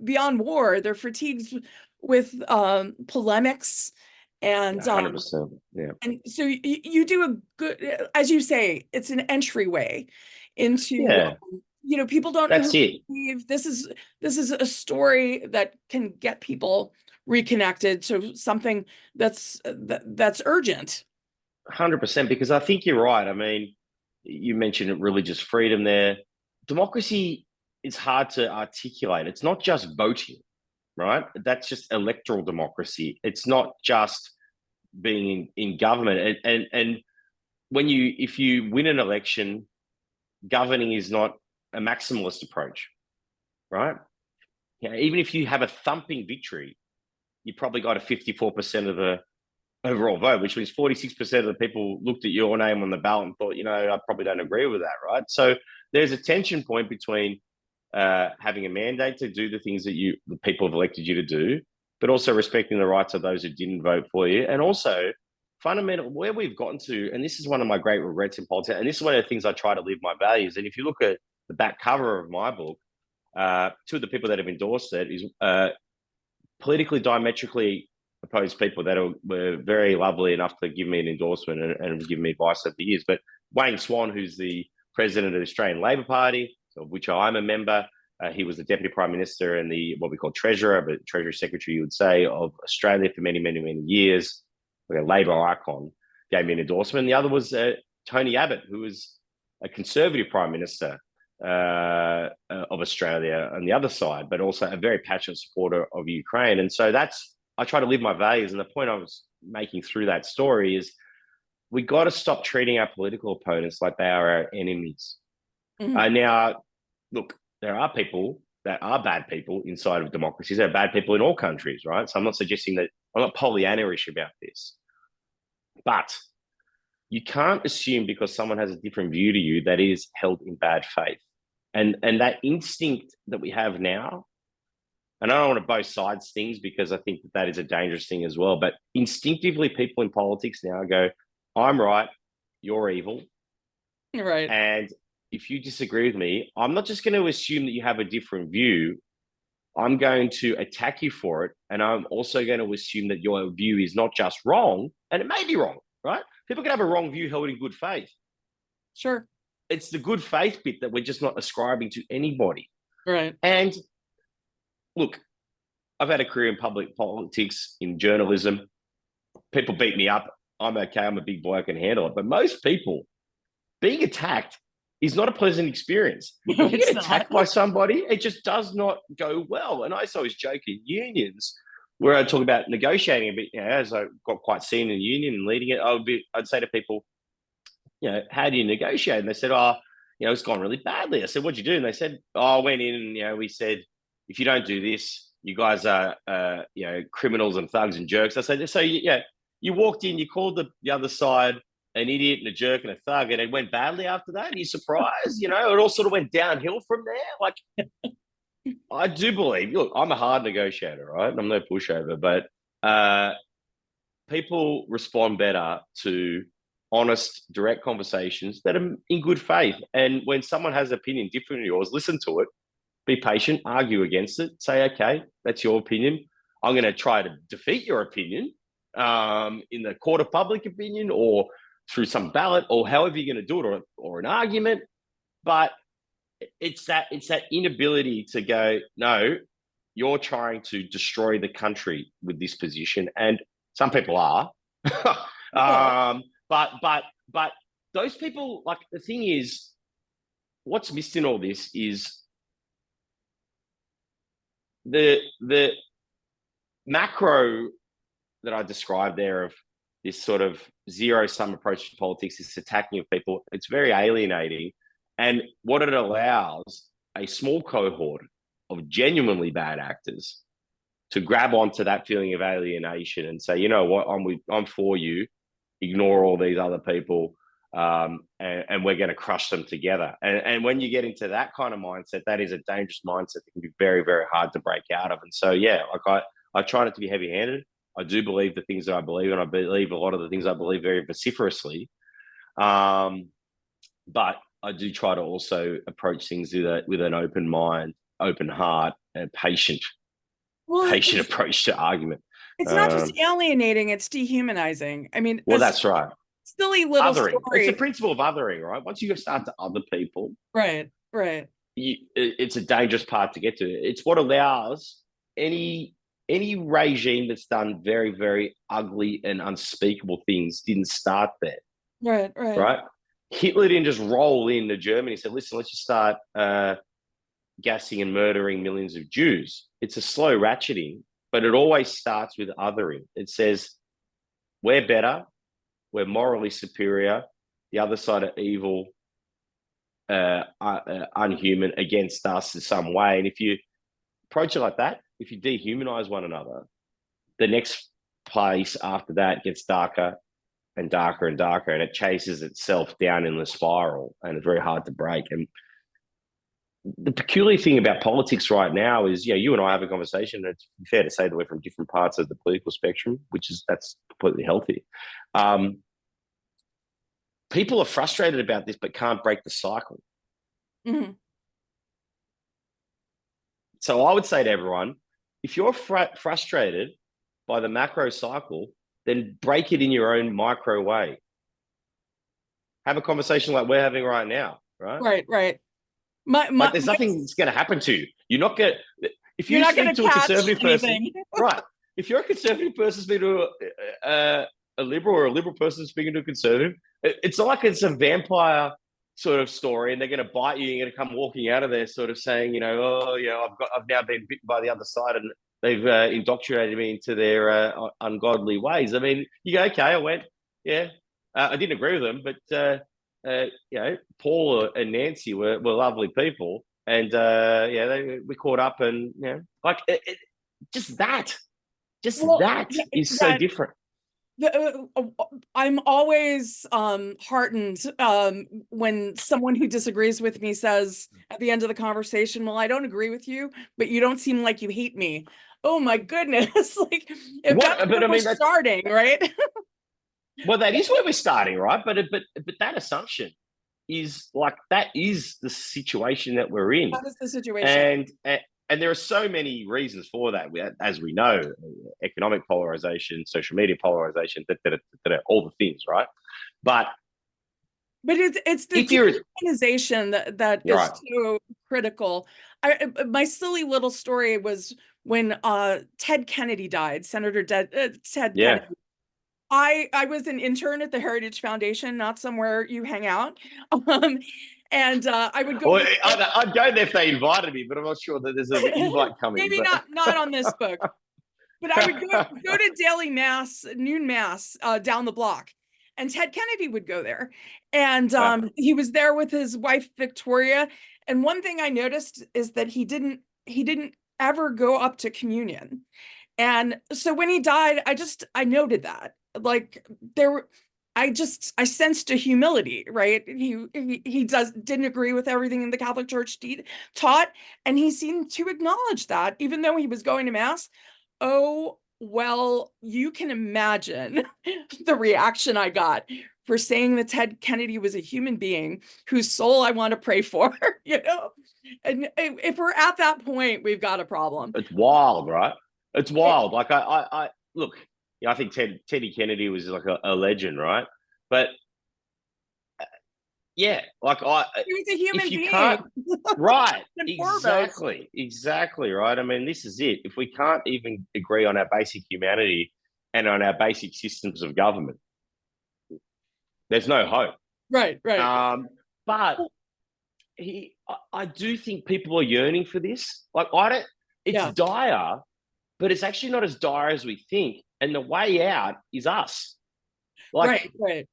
beyond war. They're fatigued with polemics, and 100%. Yeah. and so you do a good, as you say, it's an entryway into, Yeah. people don't know That's who it. believe. This is a story that can get people reconnected to something that's urgent. 100%, because I think you're right. I mean, you mentioned religious freedom there. Democracy is hard to articulate. It's not just voting, right? That's just electoral democracy. It's not just being in government. And if you win an election, governing is not a maximalist approach, right? Even if you have a thumping victory, you probably got a 54% of the overall vote, which means 46% of the people looked at your name on the ballot and thought, I probably don't agree with that, right? So there's a tension point between having a mandate to do the things that the people have elected you to do, but also respecting the rights of those who didn't vote for you. And also, fundamental, where we've gotten to, and this is one of my great regrets in politics, and this is one of the things I try to live my values. And if you look at the back cover of my book, two of the people that have endorsed it is politically diametrically opposed people that were very lovely enough to give me an endorsement and give me advice over the years. But Wayne Swan, who's the president of the Australian Labor Party, of which I'm a member, he was the deputy prime minister and what we call treasurer, but treasury secretary, you would say, of Australia for many, many, many years, like a Labor icon. gave me an endorsement. And the other was Tony Abbott, who was a conservative prime minister of Australia on the other side, but also a very passionate supporter of Ukraine. And so I try to live my values. And the point I was making through that story is we got to stop treating our political opponents like they are our enemies. Now, look, there are people that are bad people inside of democracies. There are bad people in all countries, right? So I'm not suggesting that, I'm not Pollyanna-ish about this. But you can't assume because someone has a different view to you that is held in bad faith. And that instinct that we have now, and I don't want to both sides things because I think that is a dangerous thing as well, but instinctively people in politics now go, I'm right, you're evil. Right. And if you disagree with me, I'm not just going to assume that you have a different view. I'm going to attack you for it. And I'm also going to assume that your view is not just wrong, and it may be wrong, right? People can have a wrong view held in good faith. Sure. It's the good faith bit that we're just not ascribing to anybody. Right. And look, I've had a career in public politics, in journalism. People beat me up. I'm okay. I'm a big boy. I can handle it. But most people, being attacked is not a pleasant experience. No, if you get attacked by somebody, it just does not go well. And I always joke in unions where I talk about negotiating a bit, as I got quite senior in the union and leading it, I'd say to people, how do you negotiate? And they said, it's gone really badly. I said, what'd you do? And they said, I went in and, we said, if you don't do this, you guys are, criminals and thugs and jerks. I said, so, you walked in, you called the other side an idiot and a jerk and a thug, and it went badly after that. Are you surprised? It all sort of went downhill from there. Like, I do believe, look, I'm a hard negotiator, right? I'm no pushover, but people respond better to honest, direct conversations that are in good faith. And when someone has an opinion different to yours, listen to it, be patient, argue against it, say, okay, that's your opinion. I'm going to try to defeat your opinion in the court of public opinion or through some ballot or however you're going to do it or an argument. But it's that inability to go, no, you're trying to destroy the country with this position. And some people are. But those people, like, the thing is, what's missed in all this is the macro that I described there of this sort of zero-sum approach to politics, this attacking of people. It's very alienating. And what it allows a small cohort of genuinely bad actors to grab onto that feeling of alienation and say, you know what, I'm for you, ignore all these other people, and we're going to crush them together. And when you get into that kind of mindset, that is a dangerous mindset that can be very, very hard to break out of. And so, I try not to be heavy-handed. I do believe the things that I believe, and I believe a lot of the things I believe very vociferously. But I do try to also approach things with an open mind, open heart, and patient approach to argument. It's not just alienating, it's dehumanizing. I mean, that's right. Silly little othering. story. It's the principle of othering, right? Once you start to other people, right. It's a dangerous part to get to. It's what allows any regime that's done very, very ugly and unspeakable things didn't start there. Right. Hitler didn't just roll into Germany and say, listen, let's just start gassing and murdering millions of Jews. It's a slow ratcheting, but it always starts with othering. It says, we're better, we're morally superior, the other side are evil, unhuman against us in some way. And if you approach it like that, if you dehumanize one another, the next place after that gets darker and darker and darker, and it chases itself down in the spiral, and it's very hard to break. And the peculiar thing about politics right now is, you and I have a conversation, and it's fair to say that we're from different parts of the political spectrum, that's completely healthy. People are frustrated about this, but can't break the cycle. Mm-hmm. So I would say to everyone, if you're frustrated by the macro cycle, then break it in your own micro way. Have a conversation like we're having right now, right? Right. There's nothing that's going to happen to you. You're not going to, if you you're not speak going to a conservative anything. person, right? If you're a conservative person, speak to a liberal or a liberal person speaking to a conservative, it's not like it's a vampire sort of story, and they're going to bite you. You're going to come walking out of there, sort of saying, oh, I've now been bitten by the other side, and they've indoctrinated me into their ungodly ways. I mean, you go, okay, I went, yeah, I didn't agree with them, but Paul and Nancy were lovely people, and we caught up, and like just that, Well, is so different. I'm always heartened when someone who disagrees with me says at the end of the conversation, well, I don't agree with you, but you don't seem like you hate me. Oh my goodness. Like if that's But where I we're mean, starting, right? well, that is where we're starting, right? But that assumption is like that is the situation that we're in, That is the situation. and there are so many reasons for that, as we know, economic polarization, social media polarization, all the things, right? But it's the if you're dehumanization that is right, so critical. My silly little story was when Ted Kennedy died, Senator Ted yeah. Kennedy. I was an intern at the Heritage Foundation, not somewhere you hang out. And I would go Well, to I'd go there if they invited me, but I'm not sure that there's an invite coming. maybe But not on this book, but I would go to daily mass, noon mass down the block, and Ted Kennedy would go there, and he was there with his wife Victoria. And one thing I noticed is that he didn't ever go up to communion. And so when he died, I noted that, like, I sensed a humility, right? He didn't agree with everything in the Catholic Church taught, and he seemed to acknowledge that, even though he was going to mass. Oh, well, you can imagine the reaction I got for saying that Ted Kennedy was a human being whose soul I want to pray for, you know? And if we're at that point, we've got a problem. it's wild, right? It's wild. Like I look, I think Teddy Kennedy was like a legend, right? But yeah, like He was a human if you being. can't, right? And foremost. Exactly, right. I mean, this is it. If we can't even agree on our basic humanity and on our basic systems of government, there's no hope. Right, right. But I do think people are yearning for this. Like I don't. It's Yeah. dire, but it's actually not as dire as we think. And the way out is us. Like, Right, right.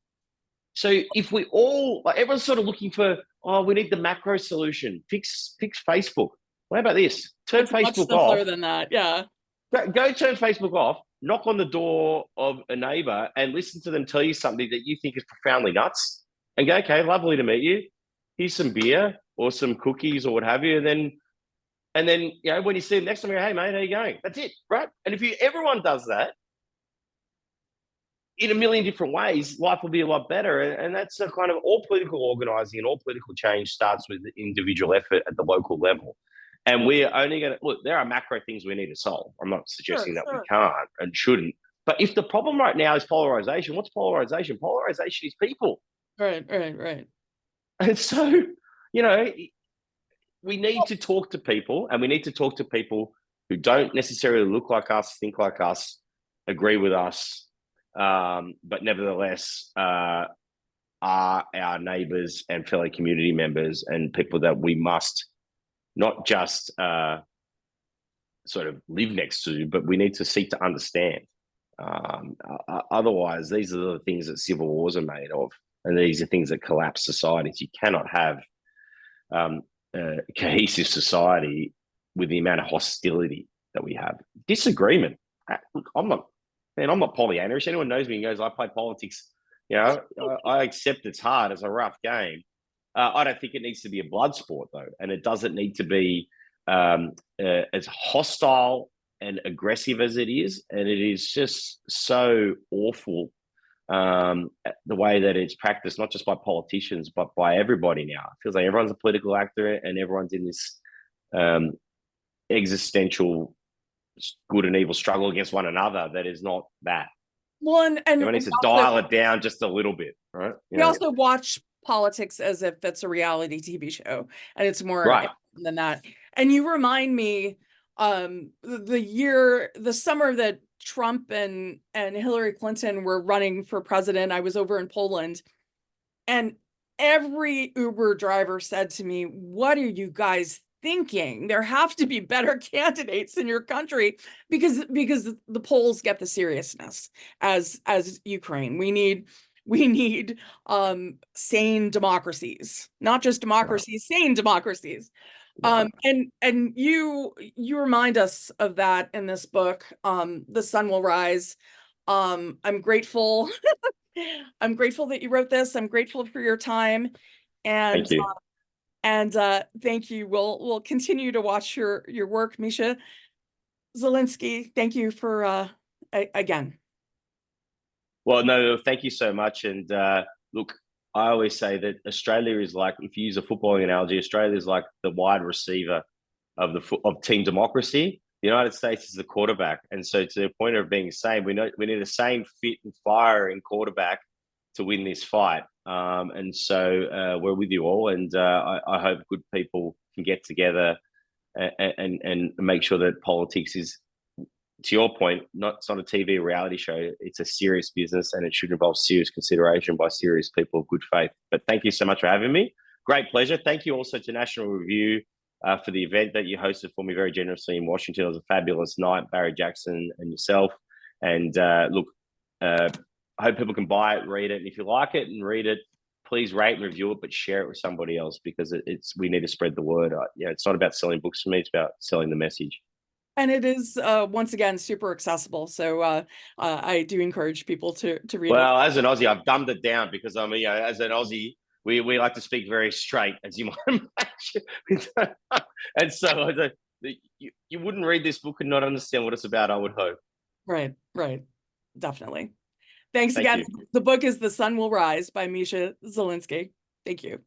so if we all, like, everyone's sort of looking for, oh, we need the macro solution. Fix Facebook. What about this? Turn It's much Facebook simpler off. than that. Yeah. Go turn Facebook off. Knock on the door of a neighbor and listen to them tell you something that you think is profoundly nuts. And go, okay, lovely to meet you. Here's some beer or some cookies or what have you. And then when you see them next time, you go, hey mate, how you going? That's it, right? And if everyone does that in a million different ways, life will be a lot better. And that's a kind of all political organizing and all political change starts with individual effort at the local level. And we're only going to look, there are macro things we need to solve. I'm not suggesting that we can't and shouldn't. But if the problem right now is polarization, what's polarization? Polarization is people. Right, right, right. And so, we need to talk to people, and we need to talk to people who don't necessarily look like us, think like us, agree with us, but nevertheless are our neighbors and fellow community members and people that we must not just sort of live next to, but we need to seek to understand. Otherwise, these are the things that civil wars are made of, and these are things that collapse societies. You cannot have a cohesive society with the amount of hostility that we have. Disagreement. I'm not Pollyannish. Anyone knows me and goes, I play politics. I accept it's hard. It's a rough game. I don't think it needs to be a blood sport, though. And it doesn't need to be as hostile and aggressive as it is. And it is just so awful the way that it's practiced, not just by politicians, but by everybody now. It feels like everyone's a political actor and everyone's in this existential good and evil struggle against one another that is not that. Well, and Everyone needs to dial it down just a little bit, right? We also watch politics as if it's a reality TV show, and it's more right than that. And you remind me, the summer that Trump and Hillary Clinton were running for president, I was over in Poland, and every Uber driver said to me, "What are you guys thinking? There have to be better candidates in your country," because the Poles get the seriousness as Ukraine. We need sane democracies, not just Right. democracies, sane democracies. Right. And you remind us of that in this book, The Sun Will Rise. I'm grateful. I'm grateful that you wrote this. I'm grateful for your time. And Thank you. thank you. We'll continue to watch your work, Misha Zelinsky. Thank you for again. Well, no, thank you so much. And look, I always say that Australia is like, if you use a footballing analogy, Australia is like the wide receiver of of team democracy. The United States is the quarterback, and so to the point of being sane, we need a sane, fit, and firing quarterback to win this fight. And so we're with you all, and I hope good people can get together and make sure that politics is, to your point, it's not a TV reality show. It's a serious business, and it should involve serious consideration by serious people of good faith. But thank you so much for having me. Great pleasure. Thank you also to National Review for the event that you hosted for me very generously in Washington. It was a fabulous night, Barry Jackson and yourself. And look, I hope people can buy it, read it, and if you like it and read it, please rate and review it, but share it with somebody else, because we need to spread the word. It's not about selling books for me; it's about selling the message. And it is once again super accessible. So I do encourage people to read it. Well, as an Aussie, I've dumbed it down because as an Aussie, we like to speak very straight, as you might imagine. And so you wouldn't read this book and not understand what it's about, I would hope. Right, right. Definitely. Thanks Thank again. you. The book is The Sun Will Rise by Misha Zelinsky. Thank you.